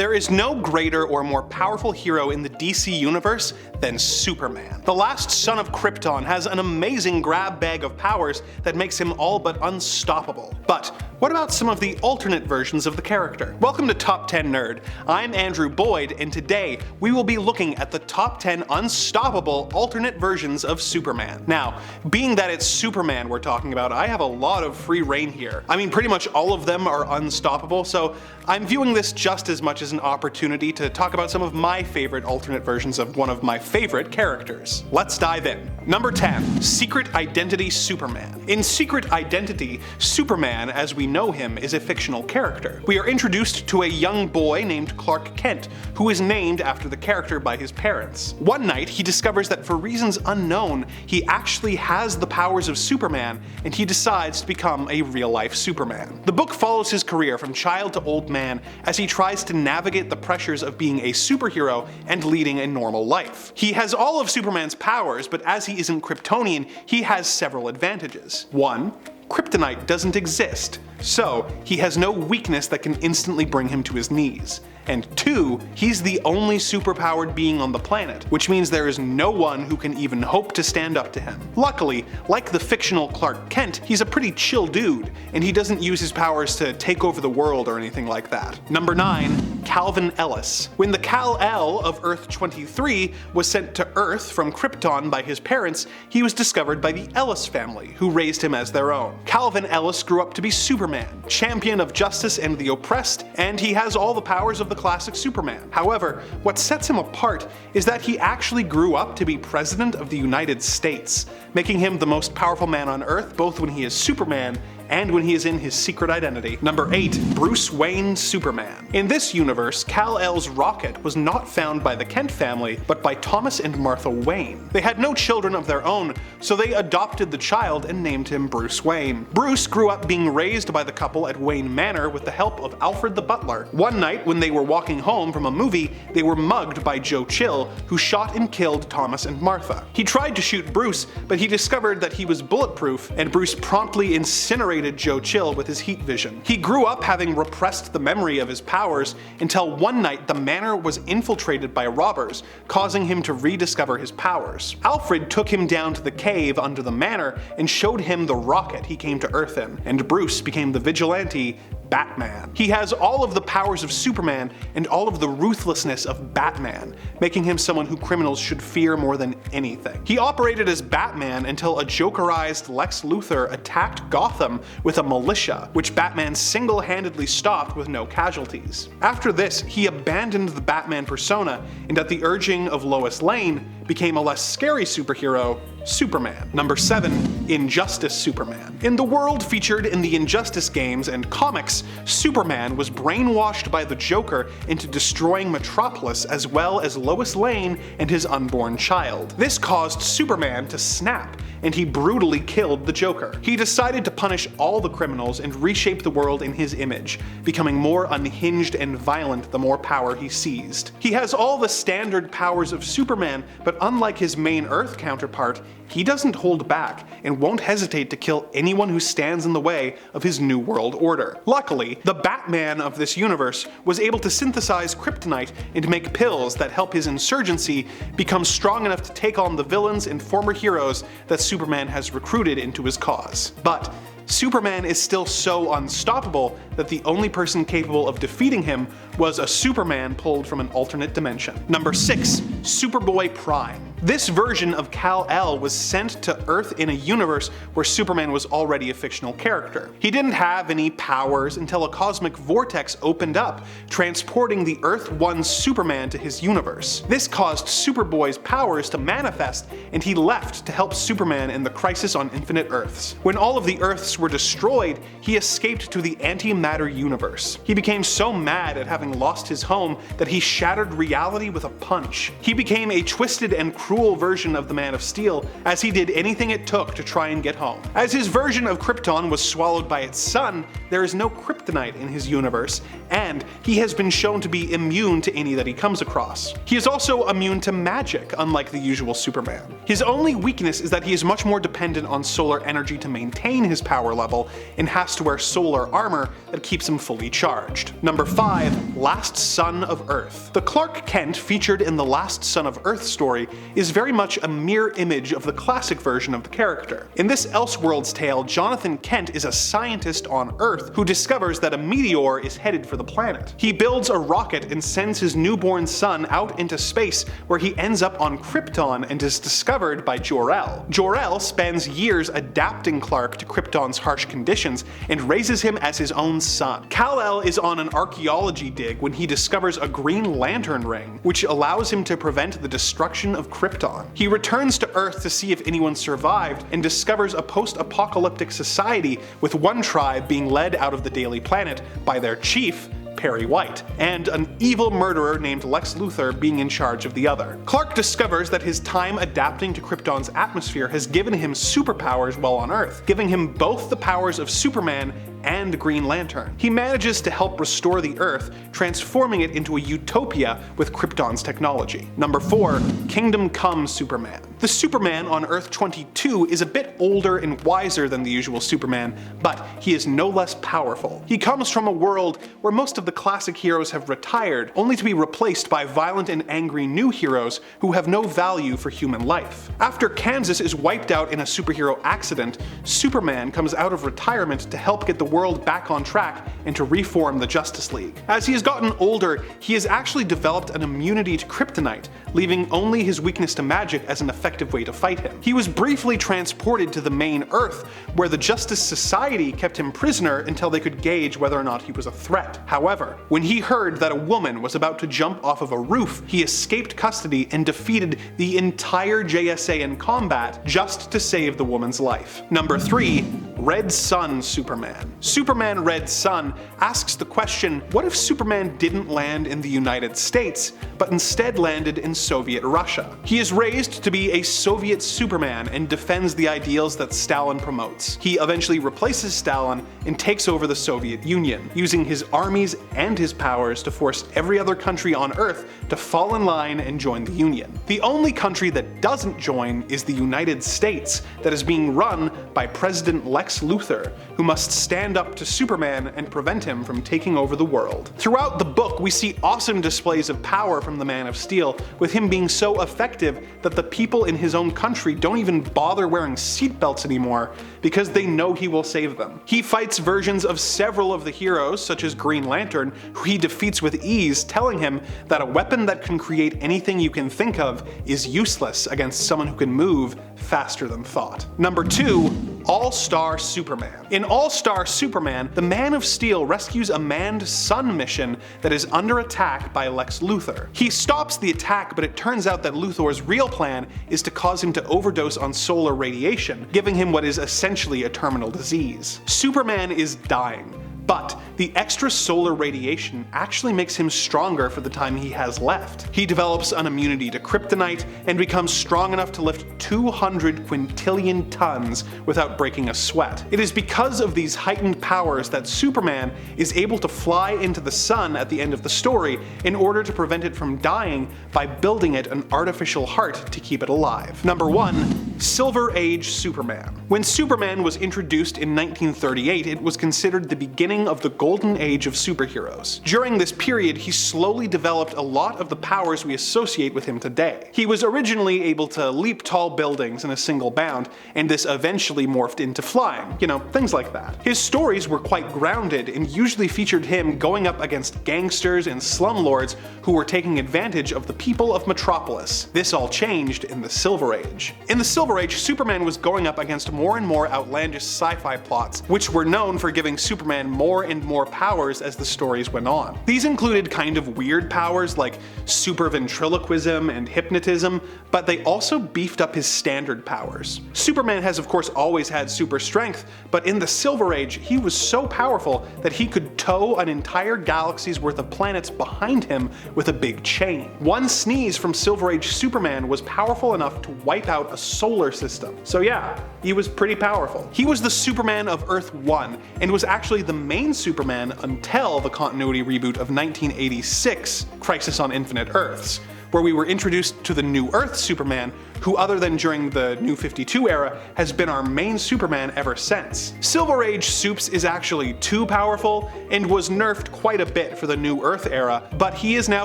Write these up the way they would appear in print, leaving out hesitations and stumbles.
There is no greater or more powerful hero in the DC universe than Superman. The last son of Krypton has an amazing grab bag of powers that makes him all but unstoppable. But what about some of the alternate versions of the character? Welcome to Top 10 Nerd. I'm Andrew Boyd, and today we will be looking at the top 10 unstoppable alternate versions of Superman. Now, being that it's Superman we're talking about, I have a lot of free reign here. I mean, pretty much all of them are unstoppable, so I'm viewing this just as much as an opportunity to talk about some of my favorite alternate versions of one of my favorite characters. Let's dive in. Number 10. Secret Identity Superman. In Secret Identity, Superman, as we know him, is a fictional character. We are introduced to a young boy named Clark Kent, who is named after the character by his parents. One night, he discovers that for reasons unknown, he actually has the powers of Superman, and he decides to become a real-life Superman. The book follows his career from child to old man as he tries to navigate the pressures of being a superhero and leading a normal life. He has all of Superman's powers, but as he isn't Kryptonian, he has several advantages. 1. Kryptonite doesn't exist, so he has no weakness that can instantly bring him to his knees. And 2, he's the only superpowered being on the planet, which means there is no one who can even hope to stand up to him. Luckily, like the fictional Clark Kent, he's a pretty chill dude, and he doesn't use his powers to take over the world or anything like that. Number 9. Calvin Ellis. When the Kal-El of Earth-23 was sent to Earth from Krypton by his parents, he was discovered by the Ellis family, who raised him as their own. Calvin Ellis grew up to be Superman, champion of justice and the oppressed, and he has all the powers of the classic Superman. However, what sets him apart is that he actually grew up to be President of the United States, making him the most powerful man on Earth both when he is Superman and when he is in his secret identity. Number 8. Bruce Wayne Superman. In this universe, Kal-El's rocket was not found by the Kent family, but by Thomas and Martha Wayne. They had no children of their own, so they adopted the child and named him Bruce Wayne. Bruce grew up being raised by the couple at Wayne Manor with the help of Alfred the butler. One night, when they were walking home from a movie, they were mugged by Joe Chill, who shot and killed Thomas and Martha. He tried to shoot Bruce, but he discovered that he was bulletproof, and Bruce promptly incinerated Joe Chill with his heat vision. He grew up having repressed the memory of his powers until one night the manor was infiltrated by robbers, causing him to rediscover his powers. Alfred took him down to the cave under the manor and showed him the rocket he came to Earth in, and Bruce became the vigilante Batman. He has all of the powers of Superman and all of the ruthlessness of Batman, making him someone who criminals should fear more than anything. He operated as Batman until a Jokerized Lex Luthor attacked Gotham with a militia, which Batman single-handedly stopped with no casualties. After this, he abandoned the Batman persona and at the urging of Lois Lane, became a less scary superhero, Superman. Number 7. Injustice Superman. In the world featured in the Injustice games and comics, Superman was brainwashed by the Joker into destroying Metropolis as well as Lois Lane and his unborn child. This caused Superman to snap, and he brutally killed the Joker. He decided to punish all the criminals and reshape the world in his image, becoming more unhinged and violent the more power he seized. He has all the standard powers of Superman, but unlike his main Earth counterpart, he doesn't hold back and won't hesitate to kill anyone who stands in the way of his new world order. Luckily, the Batman of this universe was able to synthesize kryptonite and make pills that help his insurgency become strong enough to take on the villains and former heroes that Superman has recruited into his cause. But Superman is still so unstoppable that the only person capable of defeating him was a Superman pulled from an alternate dimension. Number 6. Superboy Prime. This version of Kal-El was sent to Earth in a universe where Superman was already a fictional character. He didn't have any powers until a cosmic vortex opened up, transporting the Earth 1 Superman to his universe. This caused Superboy's powers to manifest, and he left to help Superman in the Crisis on Infinite Earths. When all of the Earths were destroyed, he escaped to the antimatter universe. He became so mad at having lost his home that he shattered reality with a punch. He became a twisted and cruel cruel version of the Man of Steel, as he did anything it took to try and get home. As his version of Krypton was swallowed by its sun, there is no kryptonite in his universe, and he has been shown to be immune to any that he comes across. He is also immune to magic, unlike the usual Superman. His only weakness is that he is much more dependent on solar energy to maintain his power level, and has to wear solar armor that keeps him fully charged. Number 5. Last Son of Earth. The Clark Kent featured in the Last Son of Earth story is very much a mirror image of the classic version of the character. In this Elseworlds tale, Jonathan Kent is a scientist on Earth who discovers that a meteor is headed for the planet. He builds a rocket and sends his newborn son out into space, where he ends up on Krypton and is discovered by Jor-El. Jor-El spends years adapting Clark to Krypton's harsh conditions and raises him as his own son. Kal-El is on an archaeology dig when he discovers a Green Lantern ring, which allows him to prevent the destruction of Krypton. He returns to Earth to see if anyone survived and discovers a post-apocalyptic society, with one tribe being led out of the Daily Planet by their chief, Perry White, and an evil murderer named Lex Luthor being in charge of the other. Clark discovers that his time adapting to Krypton's atmosphere has given him superpowers while on Earth, giving him both the powers of Superman and Green Lantern. He manages to help restore the Earth, transforming it into a utopia with Krypton's technology. Number 4. Kingdom Come Superman. The Superman on Earth 22 is a bit older and wiser than the usual Superman, but he is no less powerful. He comes from a world where most of the classic heroes have retired, only to be replaced by violent and angry new heroes who have no value for human life. After Kansas is wiped out in a superhero accident, Superman comes out of retirement to help get the world back on track and to reform the Justice League. As he has gotten older, he has actually developed an immunity to kryptonite, leaving only his weakness to magic as an effective way to fight him. He was briefly transported to the main Earth, where the Justice Society kept him prisoner until they could gauge whether or not he was a threat. However, when he heard that a woman was about to jump off of a roof, he escaped custody and defeated the entire JSA in combat just to save the woman's life. Number 3. Red Sun Superman. Superman Red Sun asks the question, what if Superman didn't land in the United States, but instead landed in Soviet Russia? He is raised to be a Soviet Superman and defends the ideals that Stalin promotes. He eventually replaces Stalin and takes over the Soviet Union, using his armies and his powers to force every other country on Earth to fall in line and join the Union. The only country that doesn't join is the United States, that is being run by President Lex Luthor, who must stand up to Superman and prevent him from taking over the world. Throughout the book, we see awesome displays of power from the Man of Steel, with him being so effective that the people in his own country don't even bother wearing seatbelts anymore because they know he will save them. He fights versions of several of the heroes, such as Green Lantern, who he defeats with ease, telling him that a weapon that can create anything you can think of is useless against someone who can move faster than thought. Number 2. All-Star Superman. In All-Star Superman, the Man of Steel rescues a manned sun mission that is under attack by Lex Luthor. He stops the attack, but it turns out that Luthor's real plan is to cause him to overdose on solar radiation, giving him what is essentially a terminal disease. Superman is dying, but the extra solar radiation actually makes him stronger for the time he has left. He develops an immunity to kryptonite and becomes strong enough to lift 200 quintillion tons without breaking a sweat. It is because of these heightened powers that Superman is able to fly into the sun at the end of the story in order to prevent it from dying by building it an artificial heart to keep it alive. Number 1. Silver Age Superman. When Superman was introduced in 1938, it was considered the beginning of the golden age of superheroes. During this period, he slowly developed a lot of the powers we associate with him today. He was originally able to leap tall buildings in a single bound, and this eventually morphed into flying, things like that. His stories were quite grounded and usually featured him going up against gangsters and slumlords who were taking advantage of the people of Metropolis. This all changed in the Silver Age. In the Silver Silver Age, Superman was going up against more and more outlandish sci-fi plots, which were known for giving Superman more and more powers as the stories went on. These included kind of weird powers like super ventriloquism and hypnotism, but they also beefed up his standard powers. Superman has of course always had super strength, but in the Silver Age he was so powerful that he could tow an entire galaxy's worth of planets behind him with a big chain. One sneeze from Silver Age Superman was powerful enough to wipe out a solar system. So yeah, he was pretty powerful. He was the Superman of Earth 1, and was actually the main Superman until the continuity reboot of 1986, Crisis on Infinite Earths, where we were introduced to the New Earth Superman, who other than during the New 52 era, has been our main Superman ever since. Silver Age Supes is actually too powerful, and was nerfed quite a bit for the New Earth era, but he is now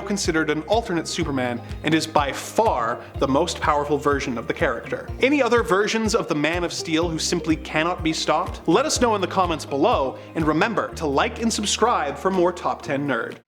considered an alternate Superman, and is by far the most powerful version of the character. Any other versions of the Man of Steel who simply cannot be stopped? Let us know in the comments below, and remember to like and subscribe for more Top 10 Nerd.